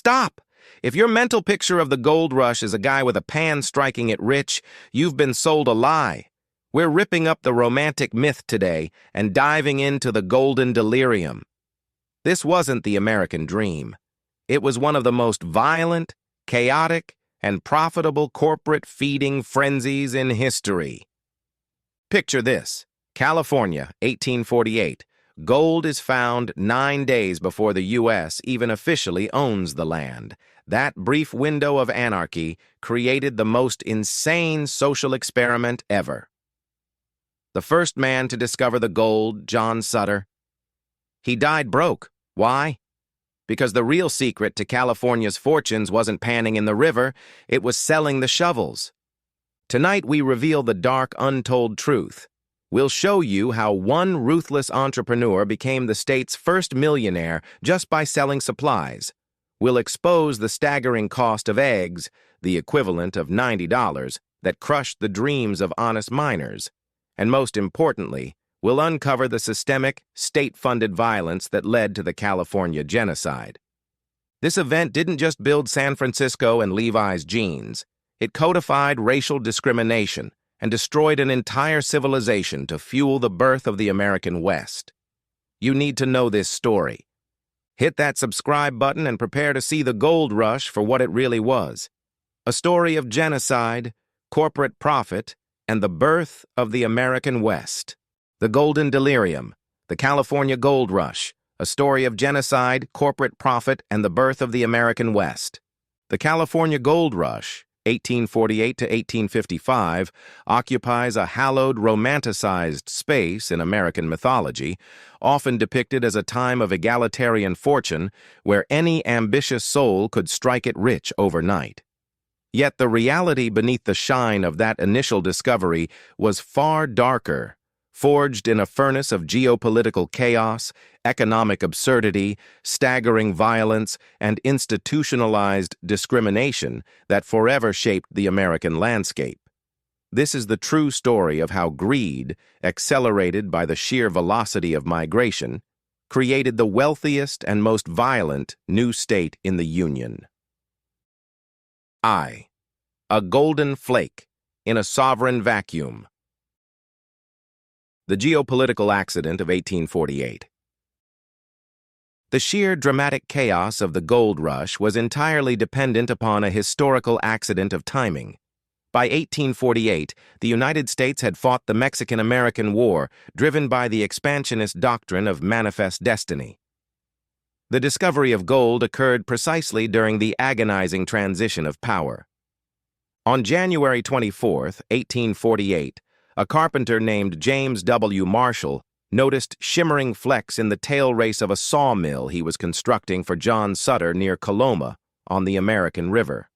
Stop! If your mental picture of the gold rush is a guy with a pan striking it rich, you've been sold a lie. We're ripping up the romantic myth today and diving into the golden delirium. This wasn't the American dream. It was one of the most violent, chaotic, and profitable corporate feeding frenzies in history. Picture this. California, 1848. Gold is found 9 days before the U.S. even officially owns the land. That brief window of anarchy created the most insane social experiment ever. The first man to discover the gold, John Sutter. He died broke. Why? Because the real secret to California's fortunes wasn't panning in the river, it was selling the shovels. Tonight we reveal the dark, untold truth. We'll show you how one ruthless entrepreneur became the state's first millionaire just by selling supplies. We'll expose the staggering cost of eggs, the equivalent of $90, that crushed the dreams of honest miners. And most importantly, we'll uncover the systemic, state-funded violence that led to the California Genocide. This event didn't just build San Francisco and Levi's jeans. It codified racial discrimination and destroyed an entire civilization to fuel the birth of the American West. You need to know this story. Hit that subscribe button and prepare to see the gold rush for what it really was. A story of genocide, corporate profit, and the birth of the American West. The Golden Delirium, the California Gold Rush, a story of genocide, corporate profit, and the birth of the American West. The California Gold Rush, 1848 to 1855, occupies a hallowed, romanticized space in American mythology, often depicted as a time of egalitarian fortune where any ambitious soul could strike it rich overnight. Yet the reality beneath the shine of that initial discovery was far darker, forged in a furnace of geopolitical chaos, economic absurdity, staggering violence, and institutionalized discrimination that forever shaped the American landscape. This is the true story of how greed, accelerated by the sheer velocity of migration, created the wealthiest and most violent new state in the Union. A golden flake in a sovereign vacuum. The geopolitical accident of 1848. The sheer dramatic chaos of the gold rush was entirely dependent upon a historical accident of timing. By 1848, the United States had fought the Mexican-American War, driven by the expansionist doctrine of manifest destiny. The discovery of gold occurred precisely during the agonizing transition of power. On January 24, 1848, a carpenter named James W. Marshall noticed shimmering flecks in the tail race of a sawmill he was constructing for John Sutter near Coloma on the American River.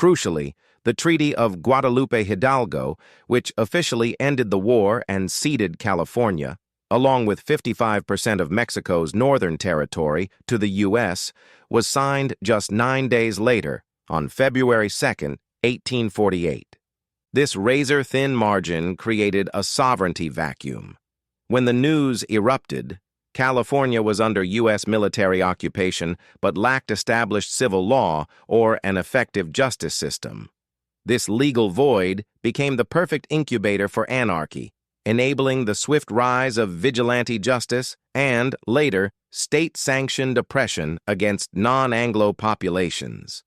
Crucially, the Treaty of Guadalupe Hidalgo, which officially ended the war and ceded California, along with 55% of Mexico's northern territory, to the U.S., was signed just 9 days later, on February 2, 1848. This razor-thin margin created a sovereignty vacuum. When the news erupted, California was under U.S. military occupation but lacked established civil law or an effective justice system. This legal void became the perfect incubator for anarchy, enabling the swift rise of vigilante justice and, later, state-sanctioned oppression against non-Anglo populations.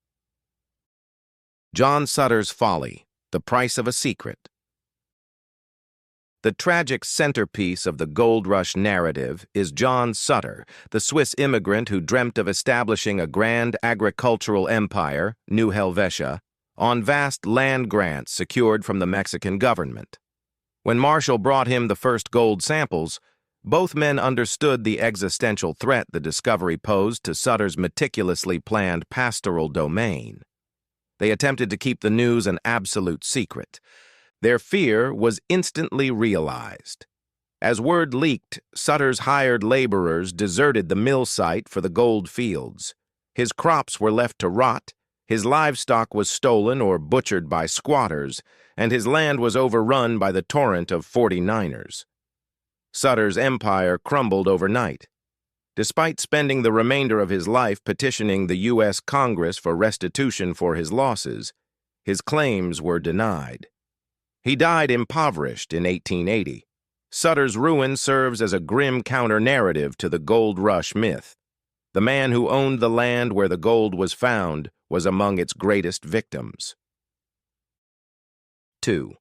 John Sutter's folly. The price of a secret. The tragic centerpiece of the gold rush narrative is John Sutter, the Swiss immigrant who dreamt of establishing a grand agricultural empire, New Helvetia, on vast land grants secured from the Mexican government. When Marshall brought him the first gold samples, both men understood the existential threat the discovery posed to Sutter's meticulously planned pastoral domain. They attempted to keep the news an absolute secret. Their fear was instantly realized. As word leaked, Sutter's hired laborers deserted the mill site for the gold fields. His crops were left to rot, his livestock was stolen or butchered by squatters, and his land was overrun by the torrent of 49ers. Sutter's empire crumbled overnight. Despite spending the remainder of his life petitioning the U.S. Congress for restitution for his losses, his claims were denied. He died impoverished in 1880. Sutter's ruin serves as a grim counter-narrative to the gold rush myth. The man who owned the land where the gold was found was among its greatest victims. 2.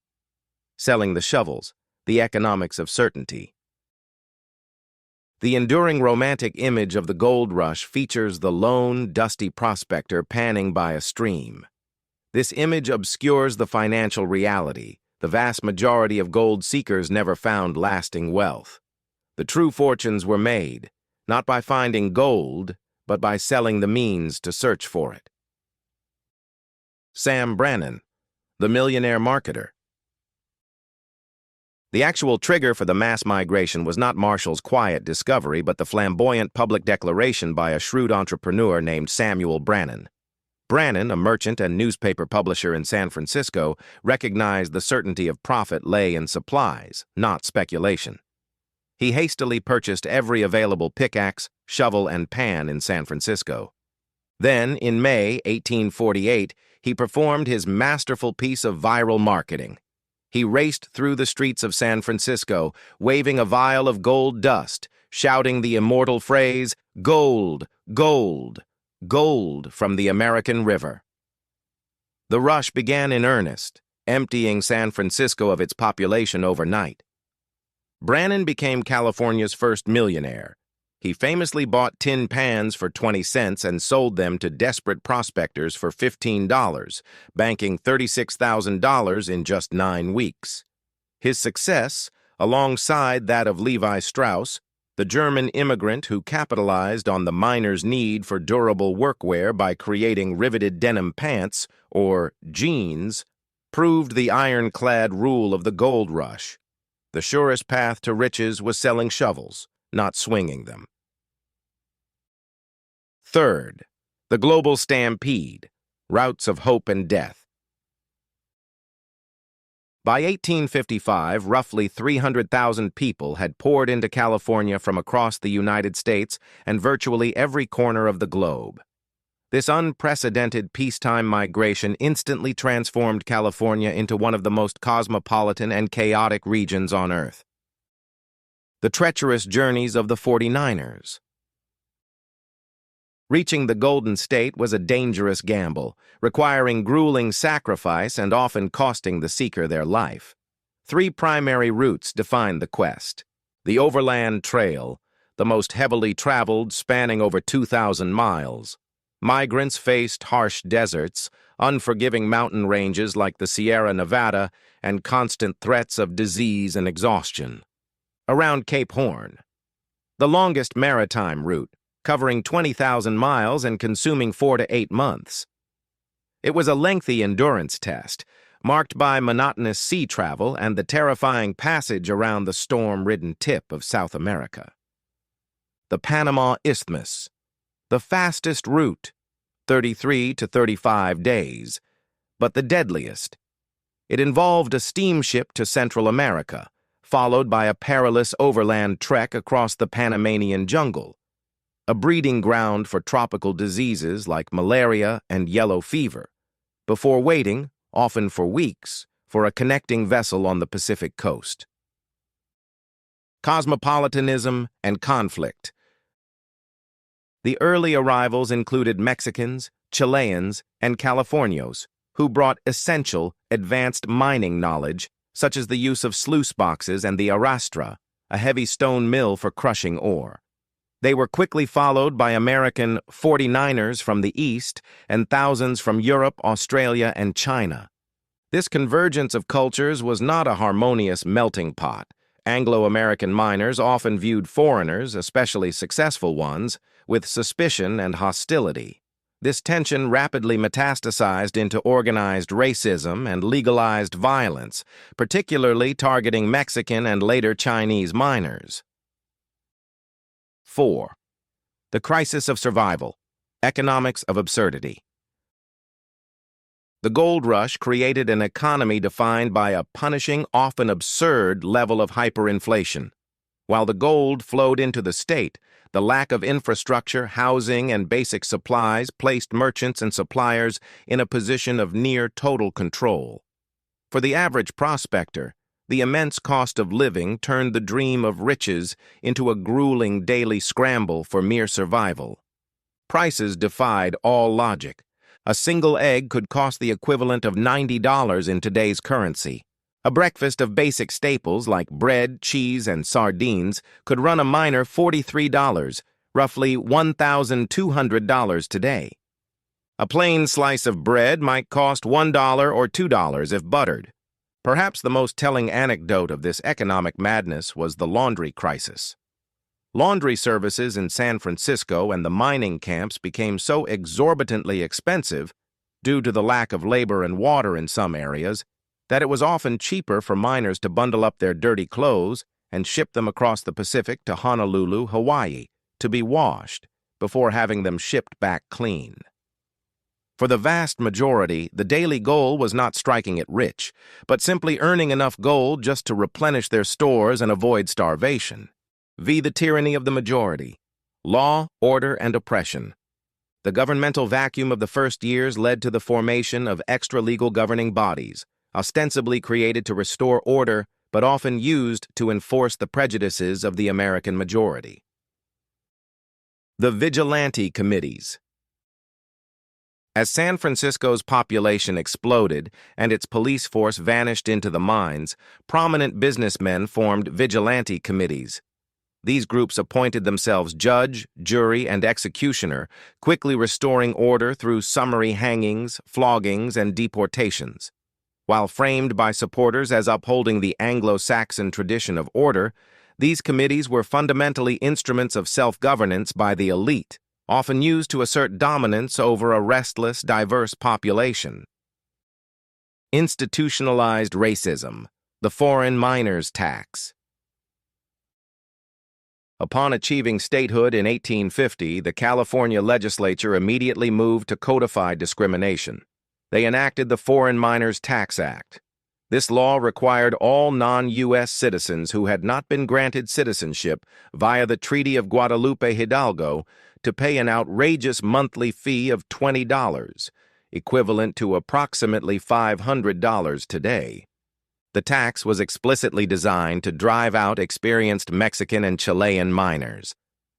Selling the shovels, the economics of certainty. The enduring romantic image of the gold rush features the lone, dusty prospector panning by a stream. This image obscures the financial reality. The vast majority of gold seekers never found lasting wealth. The true fortunes were made, not by finding gold, but by selling the means to search for it. Sam Brannan, the millionaire marketer. The actual trigger for the mass migration was not Marshall's quiet discovery, but the flamboyant public declaration by a shrewd entrepreneur named Samuel Brannan. Brannan, a merchant and newspaper publisher in San Francisco, recognized the certainty of profit lay in supplies, not speculation. He hastily purchased every available pickaxe, shovel, and pan in San Francisco. Then, in May 1848, he performed his masterful piece of viral marketing. He raced through the streets of San Francisco, waving a vial of gold dust, shouting the immortal phrase, "Gold, gold, gold from the American River." The rush began in earnest, emptying San Francisco of its population overnight. Brannan became California's first millionaire. He famously bought tin pans for 20 cents and sold them to desperate prospectors for $15, banking $36,000 in just 9 weeks. His success, alongside that of Levi Strauss, the German immigrant who capitalized on the miners' need for durable workwear by creating riveted denim pants, or jeans, proved the ironclad rule of the gold rush. The surest path to riches was selling shovels, not swinging them. Third, the global stampede, routes of hope and death. By 1855, roughly 300,000 people had poured into California from across the United States and virtually every corner of the globe. This unprecedented peacetime migration instantly transformed California into one of the most cosmopolitan and chaotic regions on Earth. The treacherous journeys of the 49ers. Reaching the Golden State was a dangerous gamble, requiring grueling sacrifice and often costing the seeker their life. 3 primary routes defined the quest. The Overland Trail, the most heavily traveled, spanning over 2,000 miles. Migrants faced harsh deserts, unforgiving mountain ranges like the Sierra Nevada, and constant threats of disease and exhaustion. Around Cape Horn, the longest maritime route, covering 20,000 miles and consuming 4 to 8 months. It was a lengthy endurance test, marked by monotonous sea travel and the terrifying passage around the storm-ridden tip of South America. The Panama Isthmus, the fastest route, 33 to 35 days, but the deadliest. It involved a steamship to Central America, followed by a perilous overland trek across the Panamanian jungle, a breeding ground for tropical diseases like malaria and yellow fever, before waiting, often for weeks, for a connecting vessel on the Pacific coast. Cosmopolitanism and conflict. The early arrivals included Mexicans, Chileans, and Californios, who brought essential, advanced mining knowledge, such as the use of sluice boxes and the arrastra, a heavy stone mill for crushing ore. They were quickly followed by American 49ers from the East and thousands from Europe, Australia, and China. This convergence of cultures was not a harmonious melting pot. Anglo-American miners often viewed foreigners, especially successful ones, with suspicion and hostility. This tension rapidly metastasized into organized racism and legalized violence, particularly targeting Mexican and later Chinese miners. 4. The crisis of survival, economics of absurdity. The gold rush created an economy defined by a punishing, often absurd level of hyperinflation. While the gold flowed into the state, The lack of infrastructure, housing, and basic supplies placed merchants and suppliers in a position of near total control. For the average prospector, the immense cost of living turned the dream of riches into a grueling daily scramble for mere survival. Prices defied all logic. A single egg could cost the equivalent of $90 in today's currency. A breakfast of basic staples like bread, cheese, and sardines could run a miner $43, roughly $1,200 today. A plain slice of bread might cost $1 or $2 if buttered. Perhaps the most telling anecdote of this economic madness was the laundry crisis. Laundry services in San Francisco and the mining camps became so exorbitantly expensive, due to the lack of labor and water in some areas, that it was often cheaper for miners to bundle up their dirty clothes and ship them across the Pacific to Honolulu, Hawaii, to be washed before having them shipped back clean. For the vast majority, the daily goal was not striking it rich, but simply earning enough gold just to replenish their stores and avoid starvation. The tyranny of the majority. Law, order, and oppression. The governmental vacuum of the first years led to the formation of extra-legal governing bodies, ostensibly created to restore order, but often used to enforce the prejudices of the American majority. The vigilante committees. As San Francisco's population exploded and its police force vanished into the mines, prominent businessmen formed vigilante committees. These groups appointed themselves judge, jury, and executioner, quickly restoring order through summary hangings, floggings, and deportations. While framed by supporters as upholding the Anglo-Saxon tradition of order, these committees were fundamentally instruments of self-governance by the elite, often used to assert dominance over a restless, diverse population. Institutionalized racism, the foreign miners' tax. Upon achieving statehood in 1850, the California legislature immediately moved to codify discrimination. They enacted the Foreign Miners Tax Act. This law required all non-U.S. citizens who had not been granted citizenship via the Treaty of Guadalupe Hidalgo to pay an outrageous monthly fee of $20, equivalent to approximately $500 today. The tax was explicitly designed to drive out experienced Mexican and Chilean miners.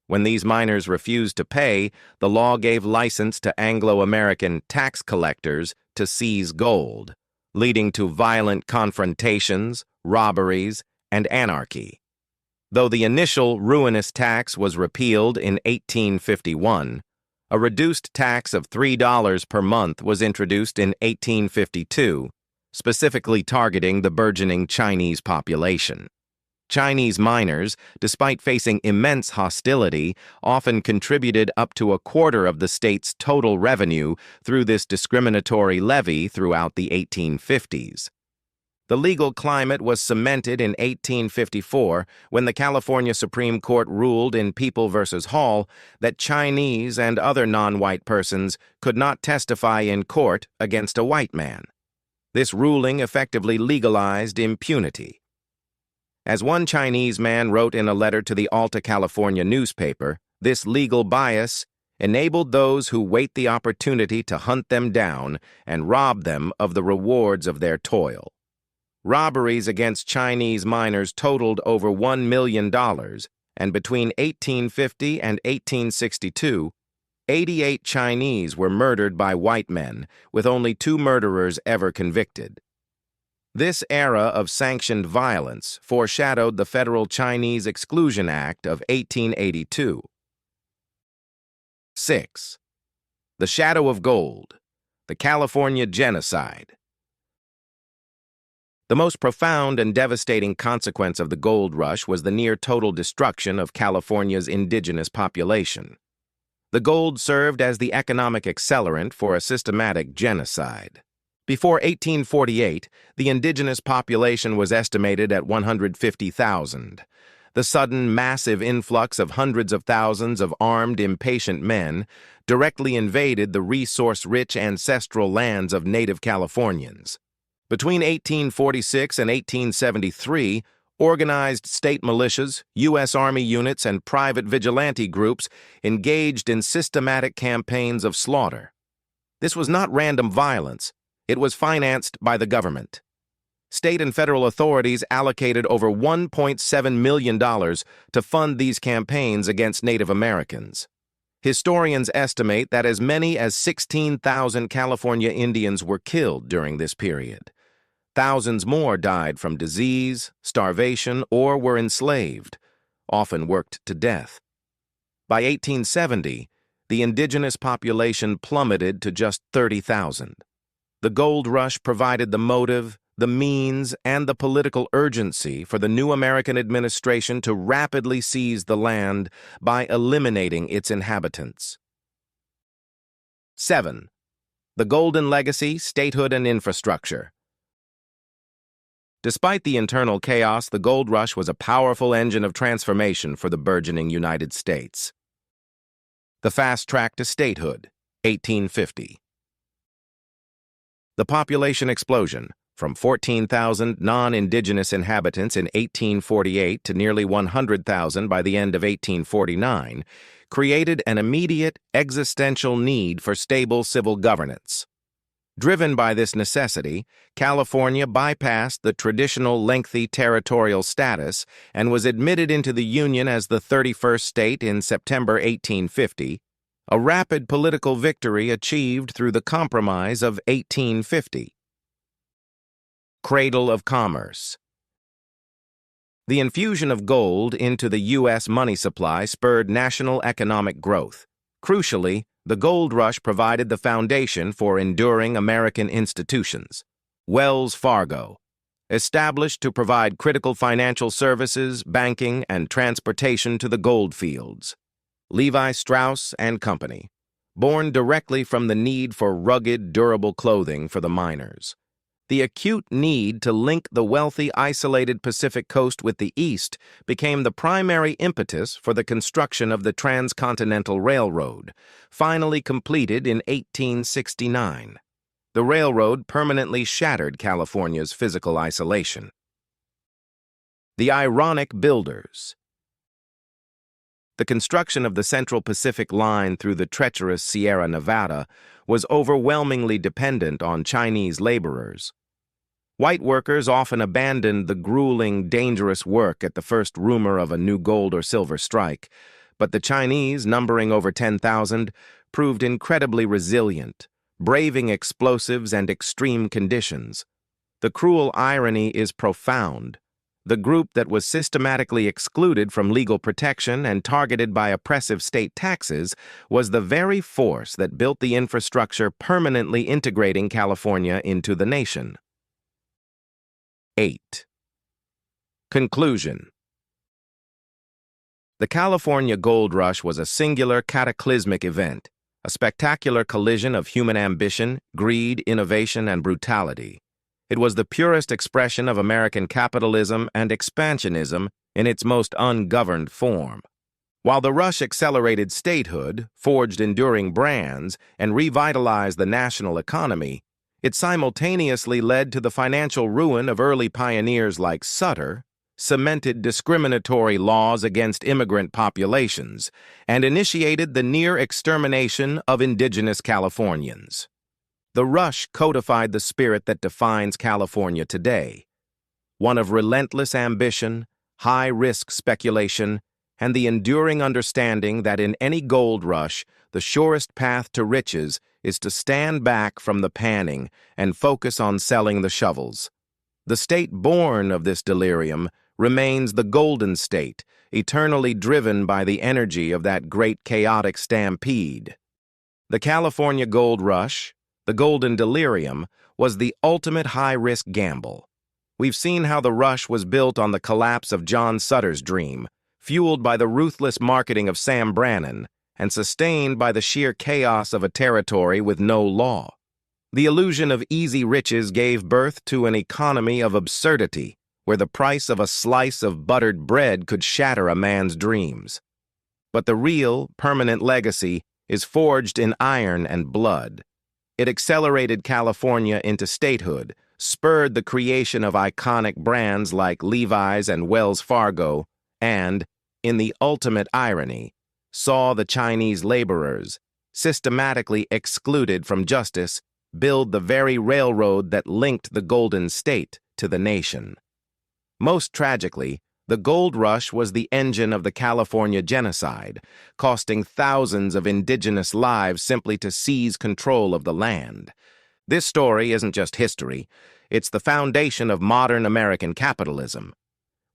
When these miners refused to pay, the law gave license to Anglo-American tax collectors to seize gold, leading to violent confrontations, robberies, and anarchy. Though the initial ruinous tax was repealed in 1851, a reduced tax of $3 per month was introduced in 1852, specifically targeting the burgeoning Chinese population. Chinese miners, despite facing immense hostility, often contributed up to a quarter of the state's total revenue through this discriminatory levy throughout the 1850s. The legal climate was cemented in 1854 when the California Supreme Court ruled in People v. Hall that Chinese and other non-white persons could not testify in court against a white man. This ruling effectively legalized impunity. As one Chinese man wrote in a letter to the Alta California newspaper, this legal bias enabled those who wait the opportunity to hunt them down and rob them of the rewards of their toil. Robberies against Chinese miners totaled over $1 million, and between 1850 and 1862, 88 Chinese were murdered by white men, with only 2 murderers ever convicted. This era of sanctioned violence foreshadowed the Federal Chinese Exclusion Act of 1882. 6. The Shadow of Gold, the California Genocide. The most profound and devastating consequence of the gold rush was the near-total destruction of California's indigenous population. The gold served as the economic accelerant for a systematic genocide. Before 1848, the indigenous population was estimated at 150,000. The sudden, massive influx of hundreds of thousands of armed, impatient men directly invaded the resource-rich ancestral lands of native Californians. Between 1846 and 1873, Organized state militias, U.S. Army units, and private vigilante groups engaged in systematic campaigns of slaughter. This was not random violence. It was financed by the government. State and federal authorities allocated over $1.7 million to fund these campaigns against Native Americans. Historians estimate that as many as 16,000 California Indians were killed during this period. Thousands more died from disease, starvation, or were enslaved, often worked to death. By 1870, the indigenous population plummeted to just 30,000. The gold rush provided the motive, the means, and the political urgency for the new American administration to rapidly seize the land by eliminating its inhabitants. 7. The Golden Legacy, Statehood, and Infrastructure. Despite the internal chaos, the gold rush was a powerful engine of transformation for the burgeoning United States. The fast track to statehood, 1850. The population explosion, from 14,000 non-indigenous inhabitants in 1848 to nearly 100,000 by the end of 1849, created an immediate existential need for stable civil governance. Driven by this necessity, California bypassed the traditional lengthy territorial status and was admitted into the Union as the 31st state in September 1850, a rapid political victory achieved through the Compromise of 1850. Cradle of Commerce. The infusion of gold into the U.S. money supply spurred national economic growth. Crucially, the gold rush provided the foundation for enduring American institutions. Wells Fargo, established to provide critical financial services, banking, and transportation to the gold fields. Levi Strauss and Company, born directly from the need for rugged, durable clothing for the miners. The acute need to link the wealthy, isolated Pacific coast with the East became the primary impetus for the construction of the Transcontinental Railroad, finally completed in 1869. The railroad permanently shattered California's physical isolation. The Ironic Builders. The construction of the Central Pacific Line through the treacherous Sierra Nevada was overwhelmingly dependent on Chinese laborers. White workers often abandoned the grueling, dangerous work at the first rumor of a new gold or silver strike, but the Chinese, numbering over 10,000, proved incredibly resilient, braving explosives and extreme conditions. The cruel irony is profound. The group that was systematically excluded from legal protection and targeted by oppressive state taxes was the very force that built the infrastructure permanently integrating California into the nation. 8. Conclusion. The California Gold Rush was a singular, cataclysmic event, a spectacular collision of human ambition, greed, innovation, and brutality. It was the purest expression of American capitalism and expansionism in its most ungoverned form. While the rush accelerated statehood, forged enduring brands, and revitalized the national economy, it simultaneously led to the financial ruin of early pioneers like Sutter, cemented discriminatory laws against immigrant populations, and initiated the near extermination of indigenous Californians. The rush codified the spirit that defines California today, one of relentless ambition, high-risk speculation, and the enduring understanding that in any gold rush, the surest path to riches is to stand back from the panning and focus on selling the shovels. The state born of this delirium remains the Golden State, eternally driven by the energy of that great chaotic stampede. The California Gold Rush, the Golden Delirium, was the ultimate high-risk gamble. We've seen how the rush was built on the collapse of John Sutter's dream, fueled by the ruthless marketing of Sam Brannan, and sustained by the sheer chaos of a territory with no law. The illusion of easy riches gave birth to an economy of absurdity, where the price of a slice of buttered bread could shatter a man's dreams. But the real, permanent legacy is forged in iron and blood. It accelerated California into statehood, spurred the creation of iconic brands like Levi's and Wells Fargo, and, in the ultimate irony, saw the Chinese laborers, systematically excluded from justice, build the very railroad that linked the Golden State to the nation. Most tragically, the gold rush was the engine of the California Genocide, costing thousands of indigenous lives simply to seize control of the land. This story isn't just history, it's the foundation of modern American capitalism.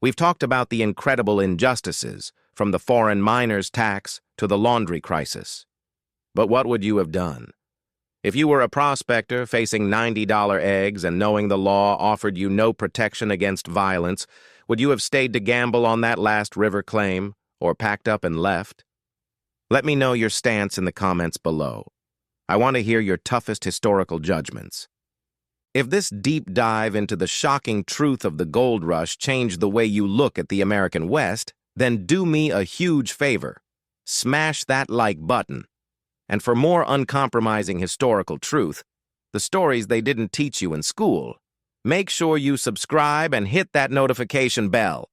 We've talked about the incredible injustices, from the foreign miners' tax to the laundry crisis. But what would you have done? If you were a prospector facing $90 eggs and knowing the law offered you no protection against violence, would you have stayed to gamble on that last river claim, or packed up and left? Let me know your stance in the comments below. I want to hear your toughest historical judgments. If this deep dive into the shocking truth of the gold rush changed the way you look at the American West, then do me a huge favor. Smash that like button. And for more uncompromising historical truth, the stories they didn't teach you in school, make sure you subscribe and hit that notification bell.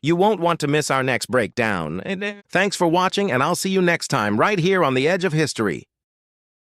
You won't want to miss our next breakdown. Thanks for watching, and I'll see you next time right here on the Edge of History.